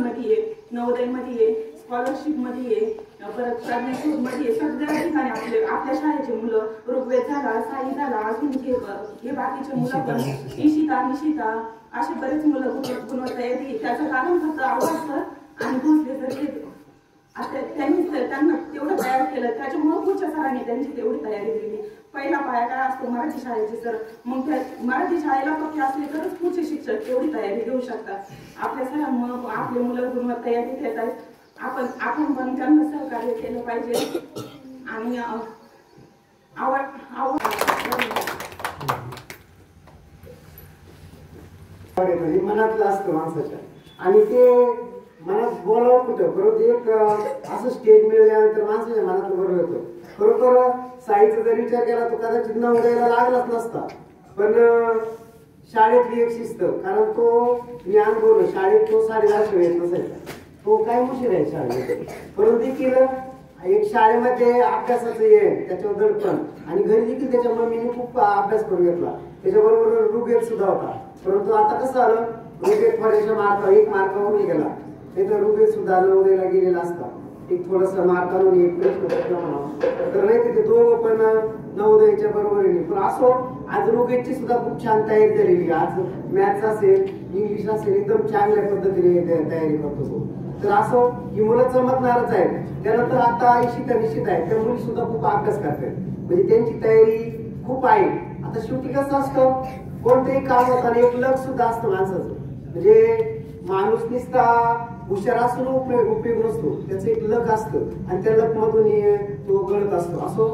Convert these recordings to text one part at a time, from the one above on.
मध्ये आहे, नवोदयमध्ये आहे, स्कॉलरशिपमध्ये आहे, परत प्रज्ञाशोधमध्ये आहे. सगळ्या ठिकाणी आपल्या शाळेचे मुलं, ऋग्वेद झाला, साई झाला, अजून हे बाकीचे मुलं पण निशिता असे बरेच मुलं गुणवत्ता येते. त्याचं कारण फक्त आवाज आणि भोसले सर त्यांना तेवढं तयार केलं, त्याच्यामुळे पुढच्या सरांनी त्यांची तेवढी तयारी केली. पहिला पाया काय असतो मराठी शाळेची सर, मग त्या मराठी शाळेला पक्के असले तरच पुढचे शिक्षक तेवढी तयारी घेऊ शकतात. आपल्या सरांमुळे आपले मुलं गुणवत्ता यादीत येत आहेत. आपण पण त्यांना सहकार्य केलं पाहिजे आणि मनातलं असतं माणसाच्या आणि ते मनात बोलावं कुठं परत एक असं स्टेज मिळाल्यानंतर माणसाच्या मनात बरोबर होतं. खरोखर साईचा जर विचार केला तर कदाचित नवोदयाला लागलाच नसता, पण शाळेतली एक शिस्त, कारण तो मी अनुभवलं शाळेत तो 10:30 येत नसायचा, तो काय उशीर आहे शाळेत, परंतु देखील एक शाळेमध्ये अभ्यासाचं ये त्याच्यावर दडपण आणि घरी देखील त्याच्या मम्मीने खूप अभ्यास करून घेतला, त्याच्याबरोबर ऋग्वेद सुद्धा होता. परंतु आता कसं आलं, ऋग्वेद थोड्याशा मार्क 1 मार्कावरून गेला, ते तर ऋग्वेद सुद्धा नवोदयाला गेलेला असता, एक थोडस मार्कावरून एक प्रश्न म्हणावं तर नाही, तिथे दोघं पण नवोदयाच्या बरोबरीने. पण असो आज ऋग्वेदची सुद्धा खूप छान तयारी झालेली. आज मॅथ्स असेल, इंग्लिश असेल, एकदम चांगल्या पद्धतीने तयारी करतो. तर असो ही मुलं चमकणारच आहेत. त्यानंतर आता निश्चित आहे, त्या मुली सुद्धा खूप अभ्यास करतात, म्हणजे त्यांची तयारी खूप आहे. आता शेवटी कसं असतं, कोणतेही काम होताना एक लक सुद्धा असतं माणसाचं, म्हणजे माणूस निसता हुशार असून उपयोग नसतो, त्याचं एक लक असतं आणि त्या लक मधून तो घडत असतो. असो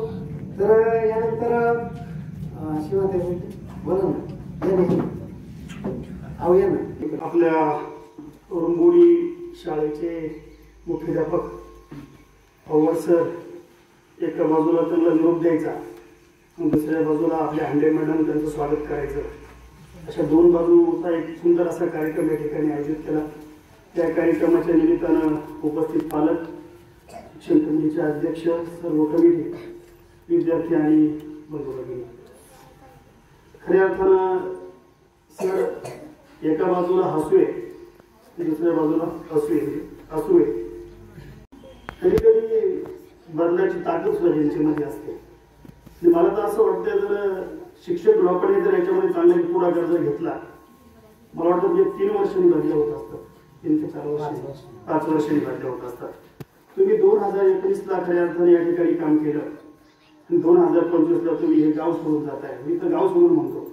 तर यानंतर शिवाय बोला ना, या ना. आपल्या रुंबोळी शाळेचे मुख्याध्यापक पवार सर एका बाजूला त्यांना निरोप द्यायचा, दुसऱ्या बाजूला आपल्या हांडे मॅडम त्यांचं स्वागत करायचं, अशा दोन बाजूचा एक सुंदर असा कार्यक्रम या ठिकाणी आयोजित केला. त्या कार्यक्रमाच्या निमित्तानं उपस्थित पालक, शिक्षण कमिटीचे अध्यक्ष, सर्व कमिटी, विद्यार्थी आणि बंधू भगिनी, खऱ्या अर्थानं सर एका बाजूला हसवे, दुसऱ्या बाजूला हसवे. कधी कधी बदलाची ताकद सुद्धा यांच्यामध्ये असते. मला तर असं वाटतं, जर शिक्षक लोकांनी जर याच्यामध्ये चांगला पुढाकार जर घेतला, मला वाटतं म्हणजे 3 वर्षांनी बदल्या होत असतात, 3 ते 4 वर्ष, 5 वर्षांनी बदल्या होत असतात. तुम्ही 2019ला खऱ्या अर्थाने या ठिकाणी काम केलं आणि 2025ला तुम्ही हे गाव सोडून जाताय. मी तर गाव सोडून म्हणतो.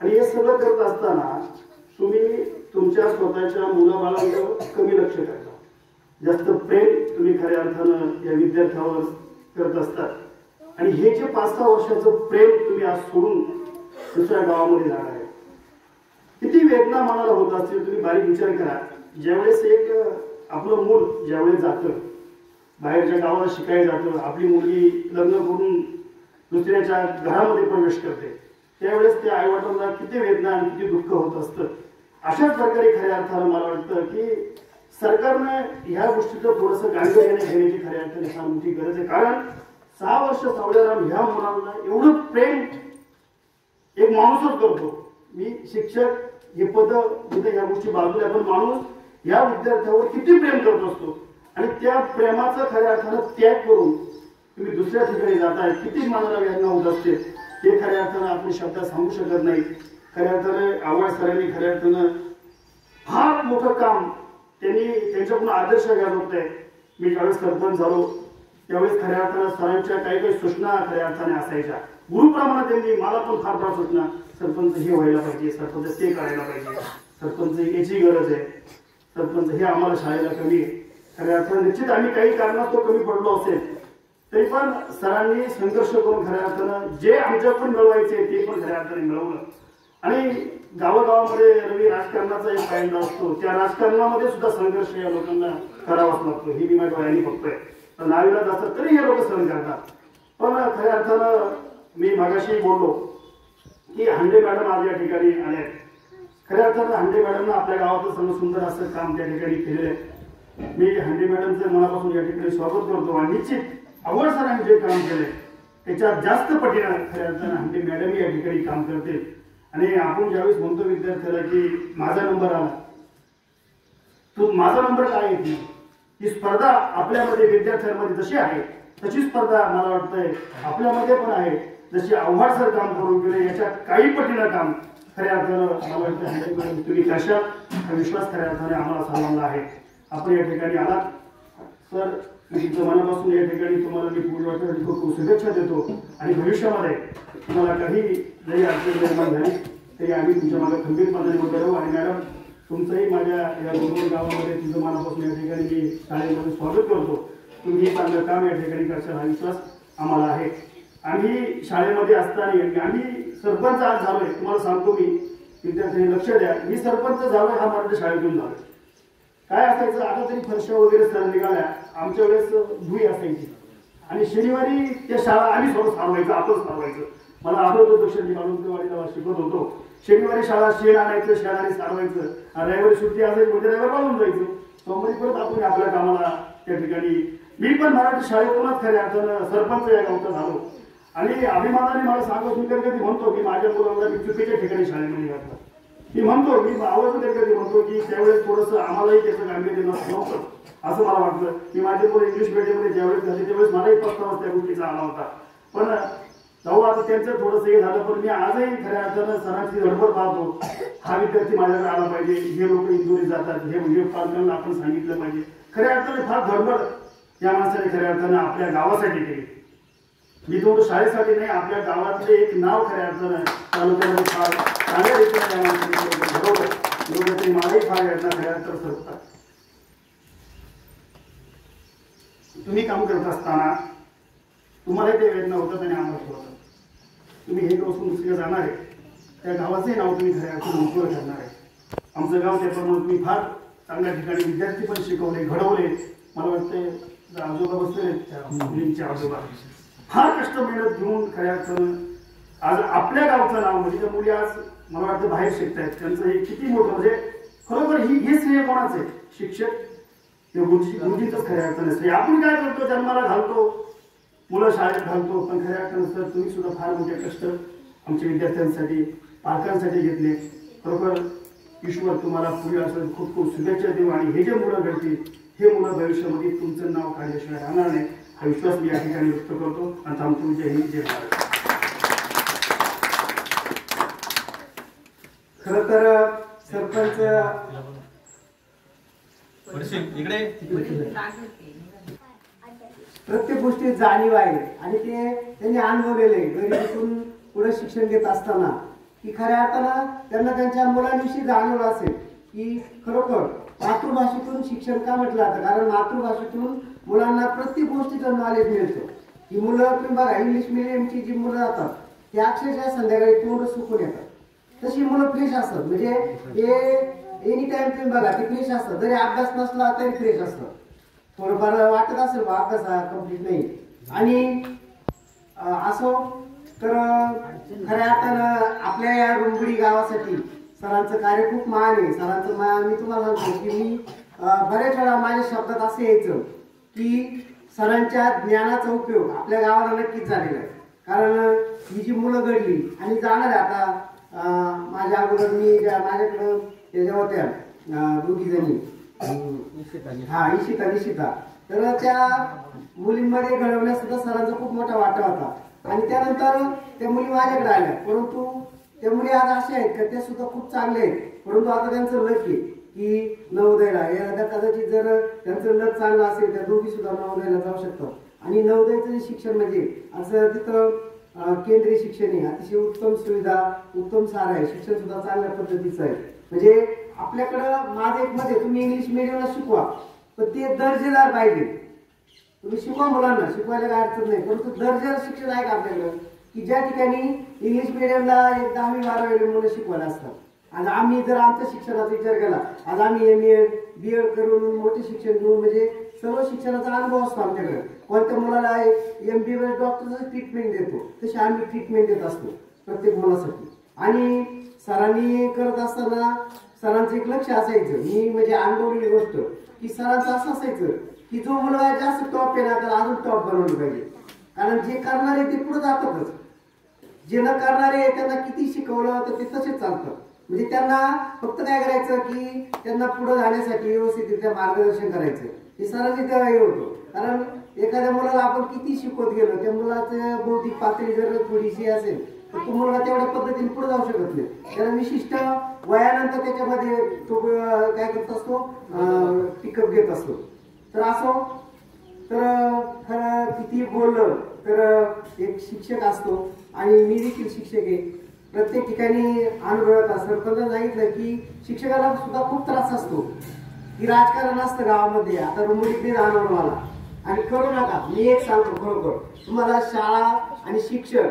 आणि हे सगळं करत असताना तुम्ही तुमच्या स्वतःच्या मुलाबाळांवर कमी लक्ष करता, जास्त प्रेम तुम्ही खऱ्या अर्थानं या विद्यार्थ्यावर करत असतात. आणि हे जे 5-6 वर्षाचं प्रेम तुम्ही आज सोडून दुसऱ्या गावामध्ये जाणार आहे, किती वेदना मनाला होत असतील. तुम्ही बारीक विचार करा, ज्यावेळेस एक आपलं मूल ज्यावेळेस जातं बाहेरच्या गावाला शिकायला जातं, आपली मुलगी लग्न करून दुसऱ्याच्या घरामध्ये प्रवेश करते, त्यावेळेस त्या आईवडिलांना किती वेदना आणि किती दुःख होत असतं. अशाच प्रकारे खऱ्या अर्थानं मला वाटतं की सरकारनं ह्या गोष्टीचं थोडंसं गांभीर्याने घेण्याची खऱ्या अर्थाने फार मोठी गरज आहे. कारण 6 वर्ष सावळ्याराम ह्या मुलांना एवढं प्रेम एक माणूसच करतो. मी शिक्षक हे पद जिथे ह्या गोष्टी बाजूला, पण माणूस या विद्यार्थ्यावर किती प्रेम करत असतो आणि त्या प्रेमाचं खऱ्या अर्थानं त्याग करून तुम्ही दुसऱ्या ठिकाणी जाताय, किती मनाला वेदना होत असते हे खऱ्या अर्थानं आपण शब्दात सांगू शकत नाही. खऱ्या अर्थानं आव्हाड सरांनी खऱ्या अर्थानं फार मोठं काम त्यांनी त्यांच्याकडून आदर्श घ्यायला होते. मी ज्यावेळेस सरपंच झालो त्यावेळेस खऱ्या अर्थानं सरांच्या काही सूचना खऱ्या अर्थाने असायच्या. गुरुप्रमाणे त्यांनी मला पण फार सूचना, सरपंच हे व्हायला पाहिजे, सरपंच ते करायला पाहिजे, सरपंच याची गरज आहे, सरपंच हे आम्हाला शाळेला कमी आहे. खऱ्या अर्थानं निश्चित आम्ही काही कारणास्तव कमी पडलो असेल तरी पण सरांनी संघर्ष करून खऱ्या अर्थानं जे आमच्याकडून मिळवायचे ते पण खऱ्या अर्थाने मिळवलं. आणि गावागावामध्ये रवी राजकारणाचा एक फायदा असतो, त्या राजकारणामध्ये सुद्धा संघर्ष या लोकांना करावाच लागतो. ही मी माझ्या डोळ्यांनी बघतोय. तर नाविलाज असं तरी हे लोक सहन करतात. पण खऱ्या अर्थानं मी मागाशी बोललो की हांडे मॅडम आज या ठिकाणी आले. खऱ्या अर्थानं हांडे मॅडमनं आपल्या गावाचं सर्व सुंदर असं काम त्या ठिकाणी केलेलं आहे. मी हांडे मॅडमचं मनापासून या ठिकाणी स्वागत करतो आणि निश्चित आवड सरांनी जे काम केलंय त्याच्यात जास्त पटीनं खऱ्या अर्थानं हांडे मॅडम या ठिकाणी काम करतील. आणि आपण ज्यावेळेस म्हणतो विद्यार्थ्याला की माझा नंबर आला, माझा नंबर काय येते. ही स्पर्धा आपल्यामध्ये विद्यार्थ्यांमध्ये जशी आहे तशी स्पर्धा मला वाटतंय आपल्यामध्ये पण आहे. जशी आव्हाडसर काम करून गेले याच्या काही पटीनं काम खऱ्या अर्थानं मला वाटतं तुम्ही कशा विश्वास खऱ्या अर्थाने आम्हाला सर्वांना आहे. आपण या ठिकाणी आलात सर, मी तुमच्या मनापासून या ठिकाणी तुम्हाला मी पुढील वाटण्यासाठी खूप खूप शुभेच्छा देतो. आणि भविष्यामध्ये तुम्हाला काही जरी अडचण निर्माण झाली तरी आम्ही तुमच्या मागे खंबीरपणाने उभे राहू. आणि मॅडम तुमचंही माझ्या या दोन गावामध्ये तुमचं मनापासून या ठिकाणी मी शाळेमध्ये स्वागत करतो. तुम्ही हे चांगलं काम या ठिकाणी करशाल हा विश्वास आम्हाला आहे. आम्ही शाळेमध्ये असताना आम्ही सरपंच आज झालोय. तुम्हाला सांगतो मी, विद्यार्थ्यांनी लक्ष द्या, मी सरपंच झालोय हा मराठी शाळेतून झालोय. काय असायचं, आता तरी फरशा वगैरे सर निघाल्या, आमच्या वेळेस धुई असायची आणि शनिवारी त्या शाळा आम्ही स्वतः सारवायचं, आपण सारवायचं. मला आठवतो दक्षिण बाळुंकेवाडीला शिकवत होतो. शनिवारी शाळा शेण आणायचं, शेणाने सारवायचं, रविवारी सुट्टी असायची म्हणजे रविवार बाळून जायचं. सोमवारी परत आपण आपल्या कामाला त्या ठिकाणी. मी पण मराठी शाळेतूनच खऱ्या अर्थानं सरपंच या गावचा झालो. आणि अभिमानाने मला सांगत मी कधी म्हणतो की माझ्या मुलांना मी चुकीच्या ठिकाणी शाळेमध्ये घातलं. मी म्हणतो, मी आवाज कधी म्हणतो की त्यावेळेस थोडंसं आम्हालाही त्याचं गांभीर्य नव्हतं असं मला वाटलं. की माझे मुलं इंग्लिश मीडियममध्ये ज्यावेळेस झाले त्यावेळेस मलाही पस्तावा त्या गोष्टीचा आला होता. पण तेव्हा आता त्यांचं थोडंसं हे झालं. पण मी आजही खऱ्या अर्थानं सरांची धडपड पाहतो. हा विद्यार्थी माझ्याकडे आला पाहिजे, हे लोक इंदोरी जातात, हे पालकांना आपण सांगितलं पाहिजे. खऱ्या अर्थाने फार धडपड या माणसाने खऱ्या अर्थानं आपल्या गावासाठी केली. मी तो शाळेसाठी नाही, आपल्या गावातले एक नाव खऱ्या अर्थानं तालुक्यामध्ये फार चांगल्या रीतीने या माणसाने घडवलं. मलाही फार यातला खऱ्या अर्थानं सरतात. तुम्ही काम करत असताना तुम्हालाही ते वेदना होतात आणि आम्हाला होतात. तुम्ही हे बसून दुसरीकडे जाणार आहे, त्या गावाचंही नाव तुम्ही खऱ्या अर्थानं उज्ज्वल करणार आहे. आमचं गाव त्याप्रमाणे तुम्ही फार चांगल्या ठिकाणी विद्यार्थी पण शिकवले, घडवले. मला वाटतं आजोबा बसले मुलींचे आजोबा फार कष्ट मेहनत घेऊन खऱ्या अर्थानं आज आपल्या गावचं नाव म्हणजे त्या मुली आज मला वाटतं बाहेर शिकतायत. त्यांचं हे किती मोठं म्हणजे खरोखर हे श्रेय कोणाचं आहे? शिक्षक ते गुरुजींचंच खऱ्या अर्थानं श्रेय. आपण काय करतो, जन्माला घालतो, मुलं शाळेत घालतो, पण खऱ्या अर्थानं सर तुम्ही सुद्धा फार मोठे कष्ट आमच्या विद्यार्थ्यांसाठी पालकांसाठी घेतले. खरोखर ईश्वर तुम्हाला पुढे असं खूप खूप शुभेच्छा देऊ. आणि हे जे मुलं घडतील हे मुलं भविष्यामध्ये तुमचं नाव काढल्याशिवाय राहणार नाही हा विश्वास मी या ठिकाणी व्यक्त करतो. आणि थांबतो. जय हिंद, जय भारत. खरं तर सरपंच प्रत्येक गोष्टी जाणीव आहे आणि ते त्यांनी अनुभवलेले. गरिबीतून पुढे शिक्षण घेत असताना की खऱ्या अर्थानं त्यांना त्यांच्या मुलांविषयी जाणवलं असेल की खरोखर मातृभाषेतून शिक्षण का म्हटलं जातं. कारण मातृभाषेतून मुलांना प्रत्येक गोष्टीचं नॉलेज मिळतं. ही मुलं तुम्ही बघा, इंग्लिश मिडियमची जी मुलं जातात ते अक्षरशः संध्याकाळी तोंड सुकून येतात. तशी मुलं फ्रेश असतात. म्हणजे हे एनी टाइम तुम्ही बघा ते फ्रेश असतात. जरी अभ्यास नसला तरी फ्रेश असतात. थोडंफार वाटत असेल बा अभ्यास कम्प्लीट नाही. आणि असो तर खऱ्या अर्थानं आपल्या या रुंबडी गावासाठी सरांचं कार्य खूप महान आहे. सरांचं मी तुम्हाला सांगतो की मी बऱ्याच वेळा माझ्या शब्दात असं यायचं की सरांच्या ज्ञानाचा उपयोग आपल्या गावाला नक्कीच झालेला आहे. कारण ही जी मुलं घडली आणि जाणार आहे आता माझ्या अगोदर मी माझ्याकडं त्याच्या होत्या दोघी जणी इशिता तर त्या मुलींमध्ये घडवण्यास सुद्धा सरांचा खूप मोठा वाटा होता. आणि त्यानंतर त्या मुली माझ्याकडे आल्या. परंतु त्या मुली आज अशा आहेत का त्या सुद्धा खूप चांगल्या आहेत. परंतु आता त्यांचं लक आहे की नवोदयला या कदाचित जर त्यांचं लक चांगलं असेल त्या दोघी सुद्धा नवोदयला जाऊ शकतात. आणि नवोदयचं जे शिक्षण म्हणजे असं तिथं केंद्रीय शिक्षण आहे, अतिशय उत्तम सुविधा, उत्तम सार आहे, शिक्षण सुद्धा चांगल्या पद्धतीचं आहे. म्हणजे आपल्याकडं माझं एक मध्ये तुम्ही इंग्लिश मिडियमला शिकवा पण ते दर्जेदार पाहिजे. तुम्ही शिकवा मुलांना, शिकवायला काय अडचण नाही, परंतु दर्जेदार शिक्षण आहे का आपल्याकडं की ज्या ठिकाणी इंग्लिश मिडियमला एक 10वी 12वी मुलं शिकवायला असतात. आज आम्ही जर आमच्या शिक्षणाचा विचार केला, आज आम्ही MA BEd करून मोठे शिक्षण घेऊन म्हणजे सर्व शिक्षणाचा अनुभव असतो आमच्याकडे. कोणत्या मुलाला MBBS डॉक्टरचं ट्रीटमेंट देतो तशी आम्ही ट्रीटमेंट देत असतो प्रत्येक मुलासाठी. आणि सरांनी करत असताना सरांचं एक लक्ष असायचं, मी म्हणजे अनुभवलेली गोष्ट की सरांचं असं असायचं की जो मुलगा जास्त टॉप आहे ना त्याला अजून टॉप बनवलं पाहिजे. कारण जे करणारे ते पुढे जातातच, जे न करणारे त्यांना किती शिकवलं तर ते तसेच चालतात. म्हणजे त्यांना फक्त काय करायचं की त्यांना पुढे जाण्यासाठी व्यवस्थितरित्या मार्गदर्शन करायचं, हे सरांनी तेव्हा हे होतं. कारण एखाद्या मुलाला आपण किती शिकवत गेलो, त्या मुलाचं बौद्धिक पातळी जर थोडीशी असेल तर तो मुलगा तेवढ्या पद्धतीने पुढे जाऊ शकत नाही. त्याला विशिष्ट वयानंतर त्याच्यामध्ये तो काय करत असतो, पिकअप घेत असतो. तर असो, तर खरं किती बोललं तर एक शिक्षक असतो आणि मी देखील शिक्षक आहे. प्रत्येक ठिकाणी अनुभवत सरपंच सांगितलं की शिक्षकाला सुद्धा खूप त्रास असतो की राजकारण असतं गावामध्ये. आता रुंबडीत नाही जाणवलं मला, आणि करू नका. मी एक सांगतो, खरोखर तुम्हाला शाळा आणि शिक्षक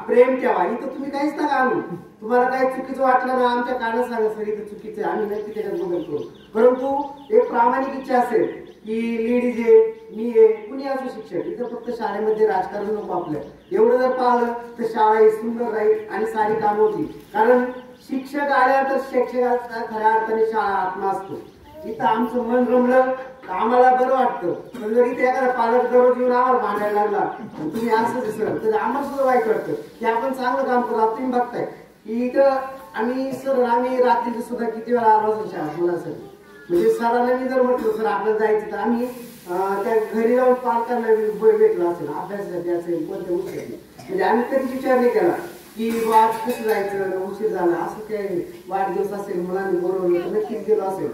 प्रेम ठेवा. इथं तुम्ही काहीच नका आणू. तुम्हाला काही चुकीचं वाटलं ना आमच्या कानात सांगा, सर इथं चुकीचं आहे, आम्ही नक्की त्याच्यात बदल करू. परंतु एक प्रामाणिक इच्छा असेल की लेडीज आहे, मी आहे, कुणी असो शिक्षक, इथं फक्त शाळेमध्ये राजकारण नको आपलं. एवढं जर पाहिलं तर शाळा ही सुंदर राहील आणि सारी कामं होती. कारण शिक्षक आल्यानंतर शिक्षकाचा खऱ्या अर्थाने शाळा आत्मा असतो. इथं आमचं मन रमलं आम्हाला बरं वाटतं. पण जर इथे एखादा पालक दररोज येऊन आम्हाला भांडायला लागला, तुम्ही असं सर, तर आम्हाला सुद्धा वाईट वाटतं की आपण चांगलं काम करू. आता तुम्ही बघताय की इथं आम्ही रात्रीचं सुद्धा किती वेळा आलो असेल शाळेत मुलासाठी. म्हणजे सरांना मी जर म्हटलं सर आपल्याला जायचं तर आम्ही त्या घरी जाऊन पालकांना भेटलो असेल, अभ्यासासाठी असेल, कोणत्या गोष्टीसाठी. म्हणजे आम्ही कधीच विचार नाही केला की आज कसं जायचं, उशीर झाला, असं काही वाढदिवस असेल, मुलांनी बोलवलं तर नक्कीच गेलो असेल.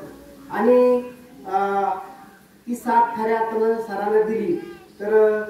आणि ती साथ खऱ्या अर्थानं सरांना दिली तर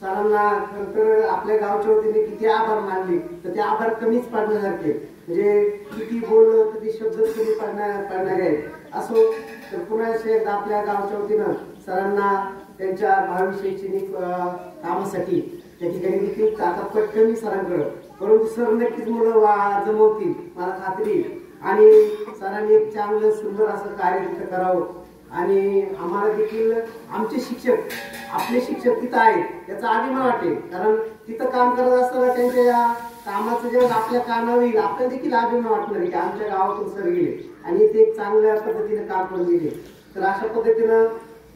सरांना खरं तर आपल्या गावच्या वतीने किती आभार मानले तर ते आभार कमीच पडण्यासारखे. म्हणजे किती बोललो तर ते शब्द कमी पडणारे आहेत. असो, तर पुन्हा एकदा आपल्या गावच्या वतीनं सरांना त्यांच्या भावी शैक्षणिक कामासाठी त्या ठिकाणी देखील आता पटकन सरांकडं, परंतु सर नक्कीच मुलं जमवतील मला खात्री. आणि सरांनी एक चांगलं सुंदर असं कार्य तिथं करावं. आणि आम्हाला देखील आमचे शिक्षक, आपले शिक्षक तिथं आहेत याचा अभिमान वाटेल. कारण तिथं काम करत असताना त्यांच्या या कामाचं जेव्हा आपल्या कानावर येईल आपल्याला देखील अभिमान वाटणार की आमच्या गावातून सर गेले आणि ते एक चांगल्या पद्धतीने काम करून गेले. तर अशा पद्धतीनं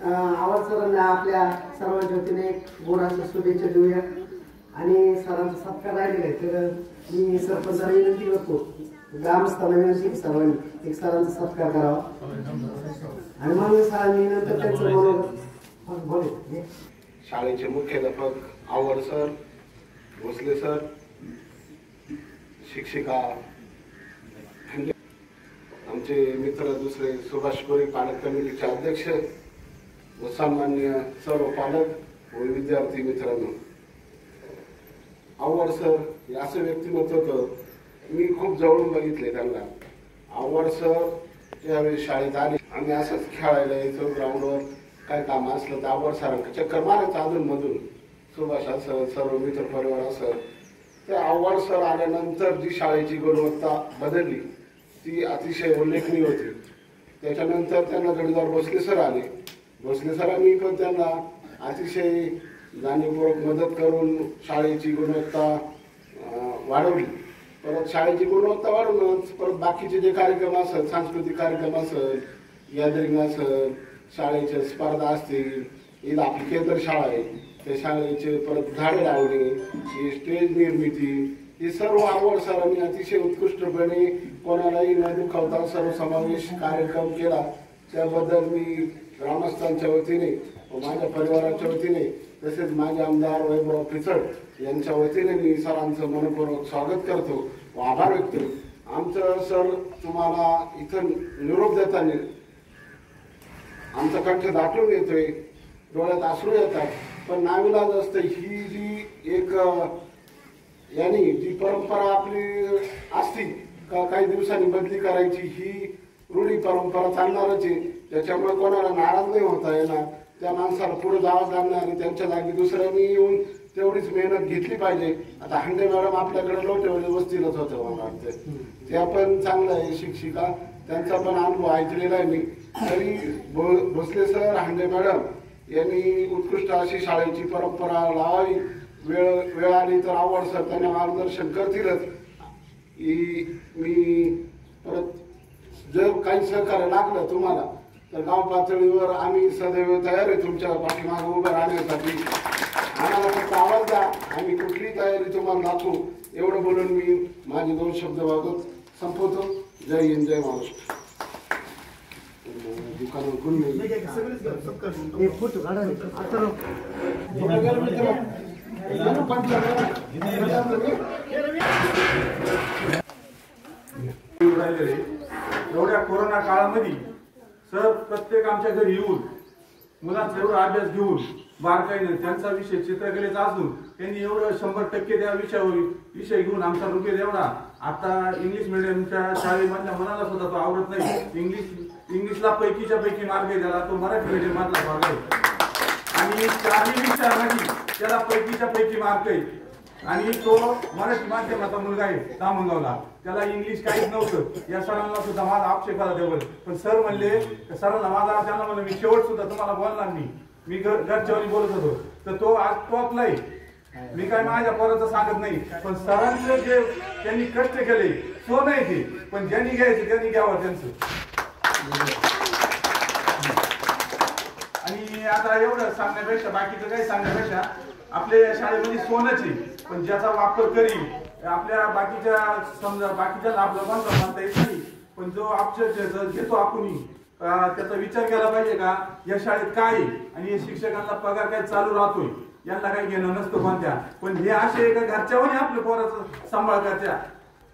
आवाज सरांना आपल्या सर्वांच्या वतीने एक गोड असं शुभेच्छा देऊया. आणि सरांचा सत्कार राहिलेला आहे तर मी सरपंचाला विनंती करतो ग्रामस्थांना विनंती सर्वांनी एक सरांचा सत्कार करावा. आणि मग सरांनी नंतर त्यांचं बोले. शाळेचे मुख्याध्यापक आवड सर, भोसले सर, शिक्षिका, आमचे मित्र दुसरे सुभाष कोरे, पालक कमिटीचे अध्यक्ष व सन्मान्य सर्व पालक व विद्यार्थी मित्रांनो, आवड सर हे असं व्यक्तिमत्व होतं, मी खूप जवळून बघितले त्यांना. आवड सर ज्यावेळी शाळेत आले आम्ही असंच खेळायला यायचो ग्राउंडवर, काय काम असलं तर आवड सरांना चक्कर मारायचं अधूनमधून. सुभाष असेल, सर्व मित्र परिवार असेल, तर आवड सर आल्यानंतर जी शाळेची गुणवत्ता बदलली ती अतिशय उल्लेखनीय होती. त्याच्यानंतर त्यांना जोडीदार भोसले सर आले. भोसले सरांनी पण त्यांना अतिशय जाणीवपूर्वक मदत करून शाळेची गुणवत्ता वाढवली. परत शाळेची गुणवत्ता वाढवूनच परत बाकीचे जे कार्यक्रम असेल, सांस्कृतिक कार्यक्रम असेल, गॅदरिंग असेल, शाळेच्या स्पर्धा असतील, ईद आपली केंद्र शाळा आहे त्या शाळेचे परत झाडे लावणे, ही स्टेज निर्मिती, ही सर्व आवड सरांनी अतिशय उत्कृष्टपणे कोणालाही न दुखावता सर्वसमावेश कार्यक्रम केला. त्याबद्दल मी ग्रामस्थांच्या वतीने व माझ्या परिवाराच्या वतीने तसेच माझे आमदार वैभव पिचड यांच्या वतीने मी सरांचं मनपूर्वक स्वागत करतो व आभार व्यक्त करतो. आमचं सर तुम्हाला इथं निरोप देताना आमचा कंठ दाटून येतोय, डोळ्यात अश्रू येतात, पण नाविलाज असतं. ही जी एक यानी जी परंपरा आपली असती का काही दिवसांनी बदली करायची, ही रूढी परंपरा चालणारच आहे. त्याच्यामुळे कोणाला नाराज नाही होता येणार, त्या माणसाला पुढे जावं लागणार आणि त्यांच्या जागी दुसऱ्यांनी येऊन तेवढीच मेहनत घेतली पाहिजे. आता हांडे मॅडम आपल्याकडे लोटेवाडी वस्तीलाच होतं मला वाटतं, त्या पण चांगलं आहे शिक्षिका, त्यांचा पण अनुभव ऐकलेला आहे मी. तरी भोसले सर, हांडे मॅडम यांनी उत्कृष्ट अशी शाळेची परंपरा लावावी. वेळ आली तर आवड सर त्यांना मार्गदर्शन करतीलच. मी परत जर काही सहकार्य लागलं तुम्हाला तर गाव पातळीवर आम्ही सदैव तयार आहे तुमच्या पाठीमागे उभं राहण्यासाठी. आम्हाला फक्त आवाज द्या, आम्ही कुठली तयारी तुम्हाला दाखवू. एवढं बोलून मी माझे 2 शब्द वागत संपवतो. जय हिंद, जय महाराष्ट्र. दुकानावर कोण नाही. एवढ्या कोरोना काळामध्ये सर प्रत्येक आमच्या घरी येऊन मुलांचा एवढा अभ्यास घेऊन बारकाईने त्यांचा विषय चित्रकलेचा असून त्यांनी एवढं 100% त्या विषय घेऊन आमचा रुपये एवढा आता इंग्लिश मिडियमच्या शाळेमधल्या मुलाला सुद्धा तो आवडत नाही. इंग्लिशला पैकीच्या पैकी मार्ग आहे त्याला, तो मराठी मिडियम मधला भाग आहे आणि 4 विषयामध्ये त्याला पैकीच्या पैकी मार्क आहे आणि तो मराठी माध्यमाचा मुलगा आहे दामणगावला. त्याला इंग्लिश काहीच नव्हतं. या सरांना सुद्धा माझा आक्षेप आला त्यावर, पण सर म्हणले सरांना माझा त्यांना म्हणलं मी शेवट सुद्धा तुम्हाला बोलणार नाही, मी घरच्यावर बोलत होतो. तर तो आज टॉपला आहे. मी काय माझ्या पोराचं सांगत नाही, पण सरांचं जे त्यांनी कष्ट केले तो नाही ते, पण ज्यांनी घ्यायचं त्यांनी घ्यावं त्यांचं. आणि आता एवढं सांगण्यापेक्षा बाकीचं काही सांगण्यापेक्षा आपल्या शाळेमध्ये सोनंच आहे, पण ज्याचा वापर करील आपल्या बाकीच्या समजा बाकीच्या लाभ लोकांना म्हणता येत नाही, पण जो ऑप्शन घेतो आपण त्याचा विचार केला पाहिजे का या शाळेत काय आणि या शिक्षकांना पगार काय चालू राहतोय, यांना काही घेणं नसतं कोणत्या. पण हे असे एका घरच्यावर आपल्या पोराचा सांभाळ करत्या,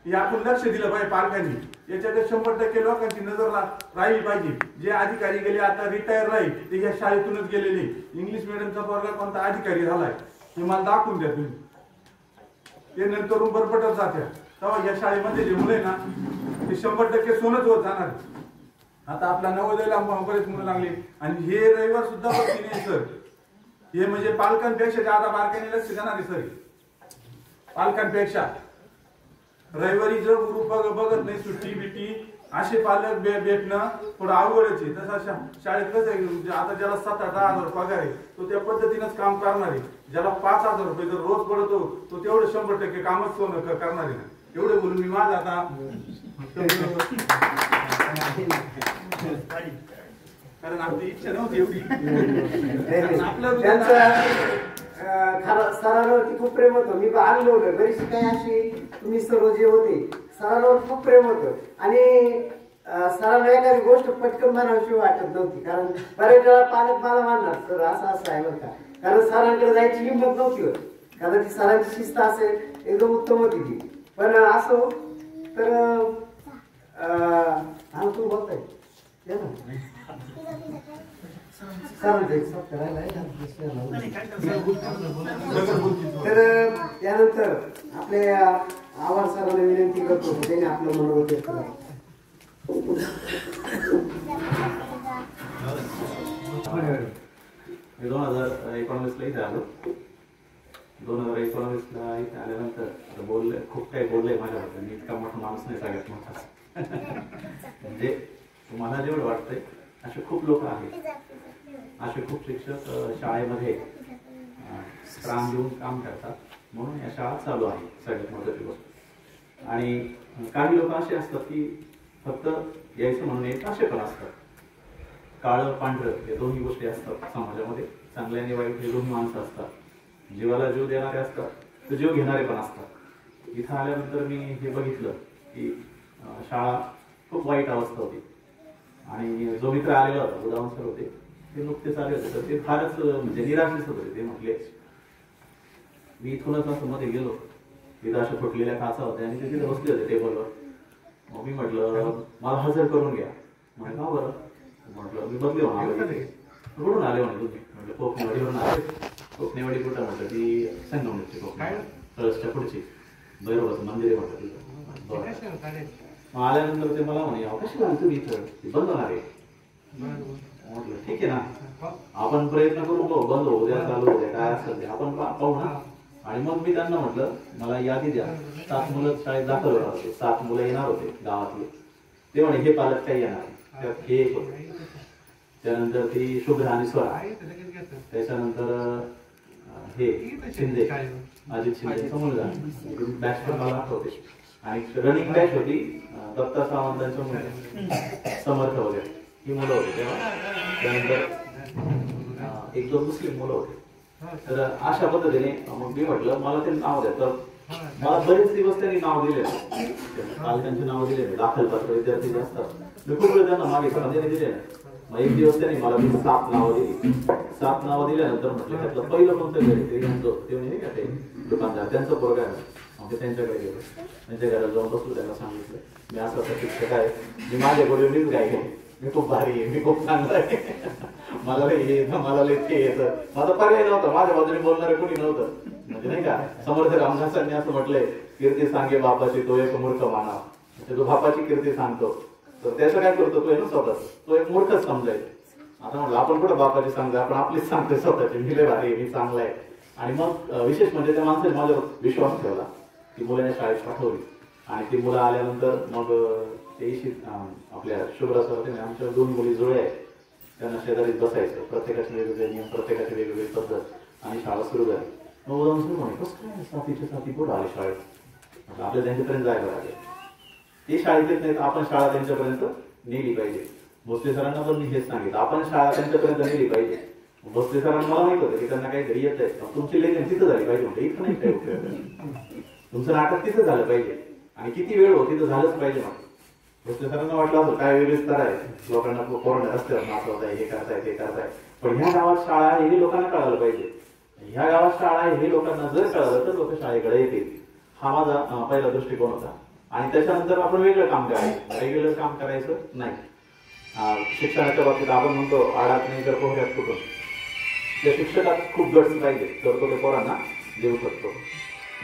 हे आपण लक्ष दिलं पाहिजे पालकांनी. याच्याकडे 100% लोकांची नजर राहिली पाहिजे. जे अधिकारी गेले आता रिटायर राहील ते या शाळेतूनच गेलेले. इंग्लिश मिडियमचा पोरगा कोणता अधिकारी झालाय हे मला दाखवून द्या तुम्ही. ते नंतरून बरपटत जात्या. तेव्हा या शाळेमध्ये जे मुलं आहे ना ते 100% सोनच होत जाणार. आता आपला नवोदयला बरेच मुलं लागले आणि हे रविवार सुद्धा बघती नाही सर. हे म्हणजे पालकांपेक्षा ज्यादा बारकाईने लक्ष देणारे सर. पालकांपेक्षा रविवारी जर ग्रुप बघत नाही सुट्टी बिट्टी असे पालक भेटणं थोडं अवघडच आहे. तसा शाळेत कसं आहे आता ज्याला 7-8 हजार पगार आहे तो त्या पद्धतीनंच काम करणार आहे. ज्याला 5,000 रुपये जर रोज पडतो तो तेवढं 100% कामच करणार आहे. एवढे बोलून मी माझं आता कारण आपली इच्छा नव्हती एवढी. आपलं सरांवरती खूप प्रेम होतं. मी आणलं होतं बरीचशी काही अशी तुम्ही सर्व जे होते सरांवर खूप प्रेम होतं आणि सरांना एखादी गोष्ट पटकन म्हणावीशी वाटत नव्हती. कारण बरेच वेळा पालक मला मानणार सर असं आहे बरं का, कारण सरांकडे जायची हिंमत नव्हती होत. कारण ती सरांची शिस्त असेल एकदम उत्तम होती ती. पण असो तर तू बोलताय तर त्यानंतर आपल्या आवाज सरांना विनंती करतो त्याने आपलं मनोगत व्यक्त करावं. 2019ला इथे आलो. 2019ला इथे आल्यानंतर बोलले खूप काही बोलले माझ्याबद्दल. मी इतका मोठा माणूस नाही सगळ्यात मोठा. म्हणजे तुम्हाला जेवढं वाटतंय असे खूप लोक आहेत, असे खूप शिक्षक शाळेमध्ये प्राण देऊन काम करतात. म्हणून या शाळा चालू आहे सगळ्यात महत्त्वाची गोष्ट. आणि काही लोक असे असतात की फक्त यायचं म्हणून येत असे पण असतात. काळं पांढरं हे दोन्ही गोष्टी असतात समाजामध्ये. चांगले आणि वाईट हे दोन्ही माणसं असतात. जीवाला जीव देणारे असतात तर जीव घेणारे पण असतात. इथं आल्यानंतर मी हे बघितलं की शाळा खूप वाईट अवस्था होती. आणि जो मित्र आलेला होता उदाहरण सर होते ते नुकतेच आले होते तर ते फारच म्हणजे निराशेच होते. ते म्हटले मी इथूनच असं मध्ये गेलो तिथं अशा फुटलेल्या काचा होत्या आणि ते तिथे बसले होते टेबलवर. मग मी म्हटलं मला हजर करून घ्या. म्हणजे का बरं म्हटलं मी बदली होणार कुठून आले म्हणे तुम्ही. म्हटलं कोकणेवाडीवरून आले. कोकणेवाडी कुठं म्हटलं ती संगमनेरची कोकण पुढची भैरवाचं मंदिर आहे म्हटलं तिथं. मग आल्यानंतर ते मला म्हणे कशी झाली तुम्ही इथं बंद होणार आहे. म्हटलं ठीक आहे ना आपण प्रयत्न करू बंद होऊ द्या चालू होऊ द्या काय असेल ते आपण पाहू ना. आणि मग मी त्यांना म्हटलं मला यादी द्या. 7 मुलं शाळेत दाखल होणार होते. 7 मुलं येणार होते गावातले. ते म्हणे हे पालक काही येणार त्यात हे एक होते. त्यानंतर ती शुभ्र आणि स्वरा. त्याच्यानंतर हे शिंदे अजित शिंदेचा मुलगा बॅच पण मला आठवते. आणि रनिंग बॅच होती दत्ता सावंतांच्या मुलं समर्थ वगैरे ही मुलं होती तेव्हा. त्यानंतर 1-2 मुस्लिम मुलं होते. तर अशा पद्धतीने मग मी म्हटलं मला ते नाव द्या. तर मला बरेच दिवस त्यांनी नाव दिले, पालकांची नाव दिले, दाखलपत्र विद्यार्थी जे असतात मी खूप वेळ त्यांना मागे दिले नाही. मग एक दिवस त्यांनी मला 7 नावं दिली. 7 नावं दिल्यानंतर म्हटलं त्यातलं पहिलं कोणतं घर ते म्हणतो, ते म्हणजे का ते दुकानदार त्यांचं पोरगा आहे. मग ते त्यांच्याकडे गेलो, त्यांच्या घरात जाऊन बसलो, त्यांना सांगितलं मी असं शिक्षक आहे, मी माझ्या गोडीवर मीच गाय घेईन, मी खूप भारी आहे, मी खूप चांगला आहे, मला लई येतं, मला लई ते येतं. माझा पर्याय नव्हता, माझ्या बाजूने बोलणारे कोणी नव्हतं. म्हणजे नाही का समर्थ रामदासांनी असं म्हटलंय, कीर्ती सांगे बापाची तो एक मूर्ख मानव. तो बापाची कीर्ती सांगतो तर त्याचं काय करतो तो आहे ना स्वतः, तो एक मूर्खच समजायचं. आता म्हटलं आपण कुठं बापाची सांगतो, आपण आपलीच सांगतोय स्वतःची, मी लय भारी मी चांगला आहे. आणि मग विशेष म्हणजे त्या माणसाने माझ्यावर विश्वास ठेवला, ती मुलाने शाळेत पाठवली. आणि ती मुलं आल्यानंतर मग ते आपल्या शुभ्रा सर आमच्या 2 मुली जुळ्या आहेत, त्यांना शेजारीत बसायचं, प्रत्येकाचे वेगवेगळे नियम, प्रत्येकाची वेगवेगळी पद्धत, आणि शाळा सुरू झाली. मग उदाहरण सुरू म्हणे कसं काय साथीच्या साथी कुठं आले शाळेत, आपल्या त्यांच्यापर्यंत जायला लागेल. ते शाळेत येत नाहीत, आपण शाळा त्यांच्यापर्यंत नेली पाहिजे. भोसले सरांना पण मी हेच सांगितलं, आपण शाळा त्यांच्यापर्यंत नेली पाहिजे. भोसले सरांना मला माहित होतं की त्यांना काहीतरी येत आहे, तुमची लेखन तिथं झाली पाहिजे. म्हणजे इथं नाही काय उपयोग, तुमचं नाटक तिथं झालं पाहिजे आणि किती वेळ हो तिथं झालंच पाहिजे. मग भोसले सरांना वाटलं असं काय वेगळीच तर आहे, लोकांना कोरोना रस्त्यावर नाचवताय, हे करताय ते करताय, पण ह्या गावात शाळा आहे हे लोकांना कळायला पाहिजे. ह्या गावात शाळा आहे हे लोकांना जर कळालं तर लोक शाळेकडे येतील. हा माझा पहिला दृष्टिकोन होता. आणि त्याच्यानंतर आपण वेगळं काम करायचं, रेग्युलर काम करायचं नाही. शिक्षणाच्या बाबतीत आपण म्हणतो आडात नाही तर पोहऱ्यात कुठून, त्या शिक्षकात खूप गट्स पाहिजे तर तो ते पोरांना देऊ शकतो.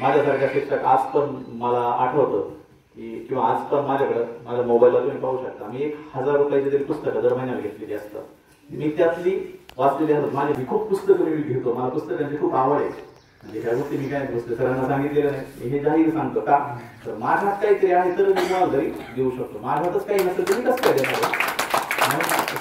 माझ्यासारख्या शिक्षक आज पण मला आठवतं की, किंवा आज पण माझ्याकडं माझ्या मोबाईलला तुम्ही पाहू शकता, मी 1000 रुपयाची तरी पुस्तकं दर महिन्याला घेतलेली असतात. मी त्यातली वाचलेली असतात. मी खूप पुस्तकं मी घेतो, मला पुस्तकांची खूप आवड आहे. म्हणजे ह्या गोष्टी मी काय पुस्तक सरांना सांगितलेलं नाही, हे जाहीर सांगतो का, तर माझ्यात काहीतरी आहे तर मी मला घरी देऊ शकतो. माझ्यातच काही नसेल तर मी कसं काय देणार.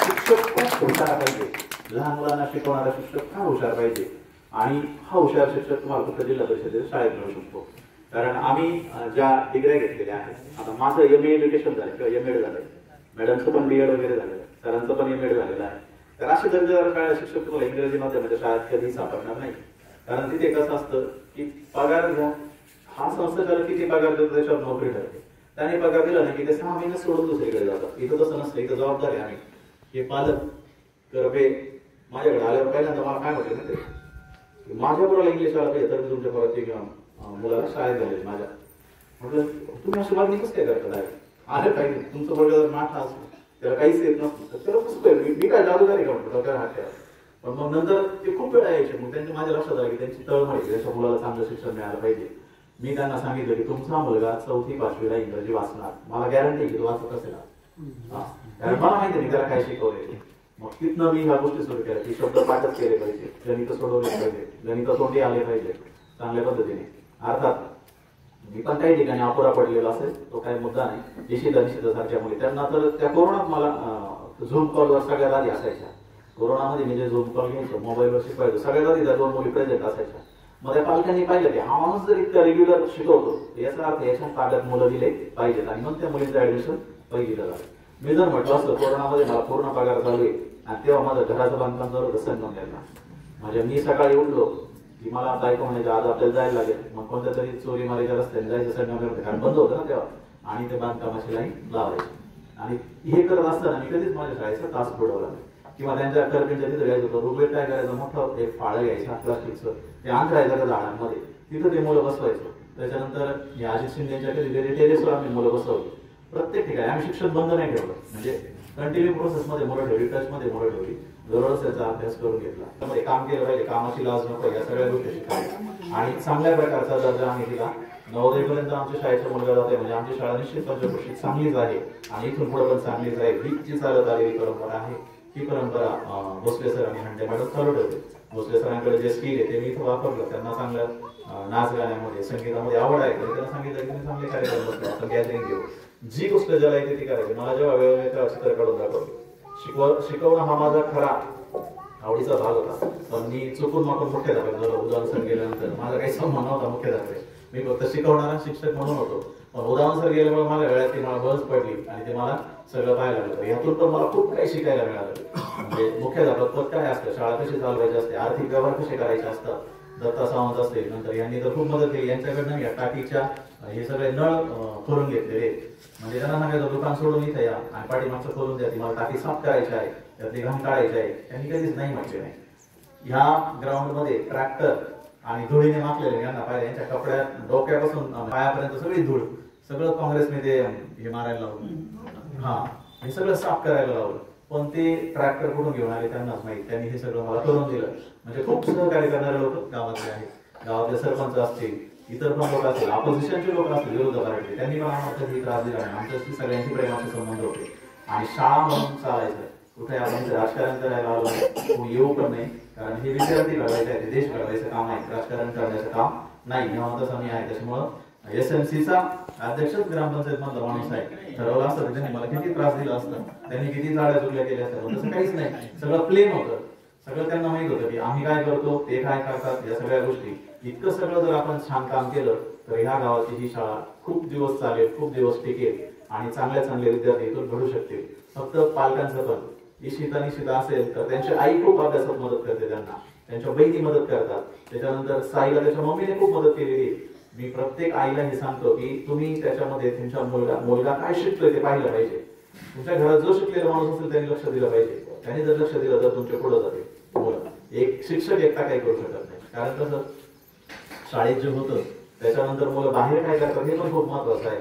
शिक्षक खूप हुशार पाहिजे, लहान मुलांना शिकवणारा शिक्षक फार हुशार पाहिजे. आणि हा हुशार शिक्षक तुम्हाला फक्त जिल्हा परिषदेच्या शाळेत मिळू शकतो. कारण आम्ही ज्या डिग्र्या घेतलेल्या आहेत, आता माझं MA एज्युकेशन झालं किंवा MAd झालंय, मॅडमचं पण BEd वगैरे झालेलं आहे, सरांचं पण MAd झालेलं आहे. तर असे दर्जेदार शाळा शिक्षक तुम्हाला इंग्रजी माध्यमाच्या शाळेत कधी सापडणार नाही. कारण तिथे कसं असतं की पगार घ्या, हा संस्थाचालक किती पगार देतो त्याच्यावर नोकरी ठरते. त्याने पगार दिला नाही की ते 6 महिने सोडून दुसरीकडे जातात. इथं तसं नसतं, इथं जबाबदारी आम्ही हे पालक करपे माझ्याकडे आल्यावर पहिल्यांदा मला काय म्हटलं ना ते, माझ्या पोराला इंग्लिश आला पाहिजे तर मी तुमच्या पोराची किंवा मुलाला शाळेत घालेल. माझ्या म्हटलं तुम्ही अशी मागणी कसं काय करता, आले पाहिजे तुमचं पोरगा जर नाठा असलं त्याला काहीच येत नसतं त्याला कसं मी काय जादूगारी का म्हणतो डॉक्टर हात. पण मग नंतर ते खूप वेळा यायचे, मग त्यांच्या माझ्या लक्षात आलं की त्यांची तळमळ आहे, त्याच्या मुलाला चांगलं शिक्षण मिळालं पाहिजे. मी त्यांना सांगितलं की तुमचा मुलगा 4थी 5वीला इंग्रजी वाचणार, मला गॅरंटी की तो वाचत असेल, कारण मला माहिती नाही त्याला काय शिकवले. मग तिथनं मी ह्या गोष्टी सुरू केल्या की शब्द पाठच केले पाहिजे, गणित सोडवले पाहिजे, गणित तोंडी आले पाहिजे चांगल्या पद्धतीने. अर्थात मी पण काही ठिकाणी अपुरा पडलेला असेल तो काही मुद्दा नाही. निश्चितासारख्या मुली त्यांना तर त्या कोरोनात मला झूम कॉलवर सगळ्यात आधी असायच्या. कोरोनामध्ये मी जे झूम कॉल घ्यायचो, मोबाईलवर शिकवायचो, सगळ्यात आधी त्या 2 मुली प्रेझेंट असायच्या. मग त्या पालकांनी पाहिलं की हा माणूस जर इतका रेग्युलर शिकवतो याचा अर्थ याच्या ताब्यात मुलं दिले पाहिजेत. आणि मग त्या मुलींचं ऍडमिशन पहिलीला झालं. मी जर म्हटलं असतं कोरोनामध्ये मला पूर्ण पगार चालू आहे आणि तेव्हा माझं घराचं बांधकाम चालू होतं संगमनेरला, म्हणजे मी सकाळी उठलो की मला बायको म्हणायचं आज आपल्याला जायला लागेल, मग कोणत्या तरी चोरी मारीच्या रस्त्याने जायचं संगमनेरमध्ये, कारण बंद होतं ना तेव्हा, आणि ते बांधकामाची लाईन लावायची. आणि हे करत असताना मी कधीच माझ्या शाळेचा तास बुडवला नाही. किंवा त्यांच्या करपींच्या तिथं घ्यायचं होतं, रुपये काय करायचं, मोठं एक फाळं घ्यायचं प्लास्टिकचं, ते अंतरायचं त्या झाडांमध्ये, तिथं ते मुलं बसवायचं. त्याच्यानंतर या अजित शिंदेच्या कधी टेरेसवर आम्ही मुलं बसवली. प्रत्येक ठिकाणी आम्ही शिक्षण बंद नाही ठेवलं, म्हणजे कंटिन्यू प्रोसेसमध्ये मुलं ठेवली, टचमध्ये मुलं ठेवली, दररोज त्याचा अभ्यास करून घेतला. त्यामध्ये काम केलं पाहिजे, कामाची लाज नको, या सगळ्या गोष्टी शिकायला. आणि चांगल्या प्रकारचा दर्जा आम्ही दिला. 9वीपर्यंत आमच्या शाळेचा मुलगा जाते, म्हणजे आमची शाळा निश्चित पंचवर्षी चांगलीच आहे आणि इथून पुढे पण चांगलीच आहे. ही जी चालत आलेली परंपरा आहे, ही परंपरा भोसले सर आणि हंडे मॅडम चालू ठेवते. भोसले सरांकडे जे स्किल आहे ते मी इथं वापरलं. त्यांना चांगलं नाच गाण्यामध्ये, संगीतामध्ये आवड आहे, तर त्यांना सांगितलं की तुम्ही चांगले कार्यक्रम बसले, आपण गॅदरिंग घेऊ. जी गोष्ट ज्याला येते ती करायची. मला जेव्हा वेळ मिळतो चित्र काढून दाखवतो. शिकवणं हा माझा खरा आवडीचा भाग होता. पण मी चुकून माकून मुख्याध्यापक झालो. उदाहरण सर गेल्यानंतर माझा काही संबंध नव्हता मुख्याध्यापक, मी फक्त शिकवणारा शिक्षक म्हणून होतो. पण उदाहरण सर गेल्यामुळे मला वेळात मला बस पडली आणि ते मला सगळं पाहायला लागलं. यातून पण मला खूप काही शिकायला मिळालं. म्हणजे मुख्याध्यापक पद काय असतं, शाळा कशी चालवायची असते, आर्थिक व्यवहार कसे करायचे असतात, दत्ता सावंत असतील, नंतर यांनी तर खूप मदत केली. यांच्याकडनं या टाकीच्या हे सगळे नळ खोलून घेतलेले, म्हणजे त्यांना सांगायचं दुकान सोडून इथे या आणि पाठीमागचं खोलून द्या, तुम्हाला टाकी साफ करायची आहे, त्यातली घाण काढायची आहे. त्यांनी कधीच नाही म्हटले नाही. ह्या ग्राउंडमध्ये ट्रॅक्टर आणि धुळीने माखलेले यांना पाहिजे, यांच्या कपड्यात डोक्यापासून पायापर्यंत सगळी धूळ, सगळं काँग्रेसने ते हे मारायला लावलं, हा हे सगळं साफ करायला लावलं. पण ते ट्रॅक्टर कुठून घेऊन आले त्यांनाच माहित. त्यांनी हे सगळं मला करून दिलं. म्हणजे खूप सहकार्य करणारे लोक गावातले आहेत. गावातले सरपंच असतील, इतर पण लोक असतील, ऑपोजिशनचे लोक असतील, विरोध पार्टीचे, त्यांनी पण आम्हाला कधी त्रास दिला नाही. आमच्याशी सगळ्यांशी प्रेमाचे संबंध होते आणि शाळा म्हणून चालायचं. कुठे आपण राजकारण करायला आलो नाही, येऊ पण नाही, कारण हे विद्यार्थी घडवायचे आहे, देश घडवायचं काम आहे, राजकारण करण्याचं काम नाही. जेव्हा तसं मी आहे, त्याच्यामुळं SMCचा अध्यक्षच ग्रामपंचायत मधला माणूस आहे. ठरवलं असतं त्यांनी मला किती त्रास दिला असता, त्यांनी किती जाड्या चुकल्या केल्या असतात, तसं काहीच नाही. सगळं प्लेन होतं. सगळं त्यांना माहित होतं की आम्ही काय करतो, ते काय करतात, या सगळ्या गोष्टी. इतकं सगळं जर आपण छान काम केलं तर ह्या गावाची ही शाळा खूप दिवस चालेल, खूप दिवस टिकेल आणि चांगल्या चांगले विद्यार्थी इथून घडू शकतील. फक्त पालकांचं पण निश्चिता असेल तर त्यांची आई खूप अभ्यासात मदत करते, त्यांच्या बहिणी मदत करतात. त्याच्यानंतर साईला त्याच्या मम्मीने खूप मदत केलेली. मी प्रत्येक आईला हे सांगतो की तुम्ही त्याच्यामध्ये तुमचा मुलगा काय शिकतोय ते पाहिलं पाहिजे. तुमच्या घरात जो शिकलेला माणूस असेल त्यांनी लक्ष दिलं पाहिजे. त्यांनी जर लक्ष दिलं तर तुमच्या पुढे जाते मुलं. एक शिक्षक एकटा काही करू शकत नाही. कारण कसं शाळेत जे होतं त्याच्यानंतर मुलं बाहेर काय करतात हे पण खूप महत्वाचं आहे.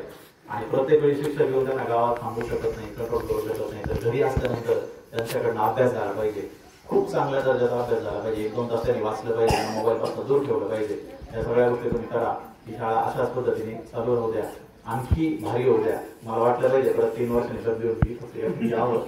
आणि प्रत्येक वेळी शिक्षक येऊन त्यांना गावात थांबू शकत नाही, कंट्रोल करू शकत नाही. तर घरी असल्यानंतर त्यांच्याकडनं अभ्यास झाला पाहिजे, खूप चांगल्या दर्जाचा अभ्यास झाला पाहिजे, 1-2 तास त्यांनी वाचलं पाहिजे, मोबाईल पासून दूर ठेवलं पाहिजे. या सगळ्या गोष्टी तुम्ही करा. ही शाळा अशाच पद्धतीने चालू राहू द्या, आणखी भारी होऊ द्या. मला वाटलं पाहिजे परत 3 वर्षांनी शब्द येऊन यावं.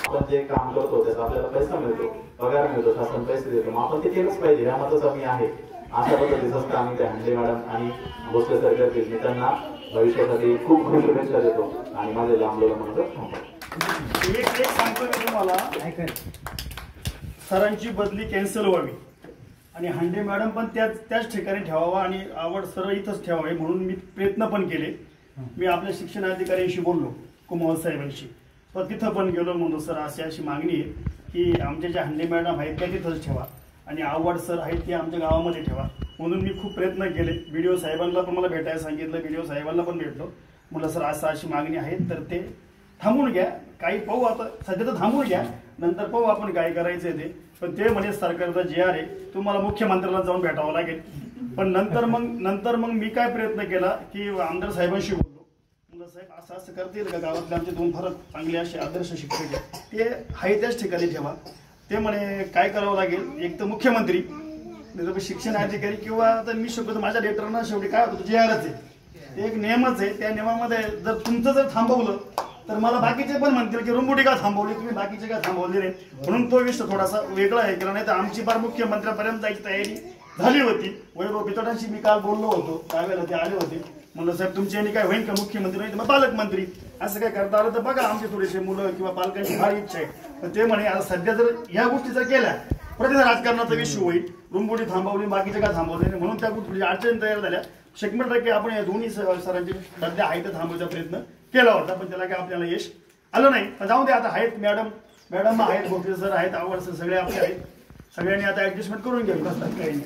आपण जे काम करतो त्याचा आपल्याला पैसा मिळतो, पगार मिळतो, शासन पैसे देतो, मग आपण ते केलंच पाहिजे. ह्या मताचा मी आहे. अशा पद्धतीचं आम्ही त्या हांडे मॅडम आणि भोसले सर करतील. मी त्यांना भविष्यासाठी खूप खूप शुभेच्छा देतो आणि माझे लांबलेलं म्हणतो एक सांगतो मी तुम्हाला, सरांची बदली कॅन्सल व्हावी आणि हांडे मॅडम पण त्याच ठिकाणी ठेवावा आणि आवड सर इथंच ठेवावे म्हणून मी प्रयत्न पण केले. मी आपल्या शिक्षणाधिकाऱ्यांशी बोललो, कुमावत साहेबांशी, तर तिथं पण गेलो. म्हणून सर अशी मागणी आहे की आमच्या ज्या हांडे मॅडम आहेत त्या तिथंच ठेवा आणि आवड सर आहेत ते आमच्या गावामध्ये ठेवा. म्हणून मी खूप प्रयत्न केले. BDO साहेबांना पण मला भेटायला सांगितलं, BDO साहेबांना पण भेटलो. म्हटलं सर अशी मागणी आहे तर ते थांबून घ्या, काही पाहू, आता सध्या तर थांबून घ्या, नंतर पाहू आपण काय करायचंय ते. पण ते म्हणे सरकारचा GR आहे, तुम्हाला मुख्यमंत्र्याला जाऊन भेटावं लागेल. पण नंतर मग मी काय प्रयत्न केला की आमदार साहेबांशी बोललो. म्हणलं साहेब असं करतील का, गावातले आमचे 2 फार चांगले असे आदर्श शिक्षक आहेत, ते आहे त्याच ठिकाणी ठेवा. ते म्हणे काय करावं लागेल, एक तर मुख्यमंत्री, शिक्षण अधिकारी किंवा आता मी शकतो माझ्या लेटरना शेवटी काय होतं GRच आहे, ते एक नियमच आहे. त्या नियमामध्ये जर तुमचं जर थांबवलं तर मला बाकीचे पण म्हणतील की रुंबुटी का थांबवली तुम्ही, बाकीचे का थांबवले नाही. म्हणून तो विषय थोडासा वेगळा आहे केला. नाही तर आमची फार मुख्यमंत्र्यापर्यंत जायची तयारी झाली होती. वैभव पितोडांशी मी काल बोललो होतो, त्यावेळेला ते आले होते. म्हणलं साहेब तुमच्या यांनी काय होईल का मुख्यमंत्री, नाही तर मग पालकमंत्री, असं काय करता आलं तर बघा. आमचे थोडेसे मुलं किंवा पालकांची फार इच्छा आहे. पण ते म्हणे आता सध्या जर ह्या गोष्टी जर केल्या प्रतिसा राजकारणाचा विषय होईल, रुंबुटी थांबवली बाकीचे काय थांबवले नाही, म्हणून त्या गोष्टी अडचणी तयार झाल्या. 100% आपण या दोन्ही सरांचे सध्या आहे तर थांबवायचा प्रयत्न केला होता, पण त्याला काय आपल्याला यश आलं नाही. पण जाऊ दे, आता आहेत मॅडम आहेत, भोसले सर आहेत, आवड सर, सगळे आपले आहेत. सगळ्यांनी आता ऍडजस्टमेंट करून घ्यावी, कसं काही नाही.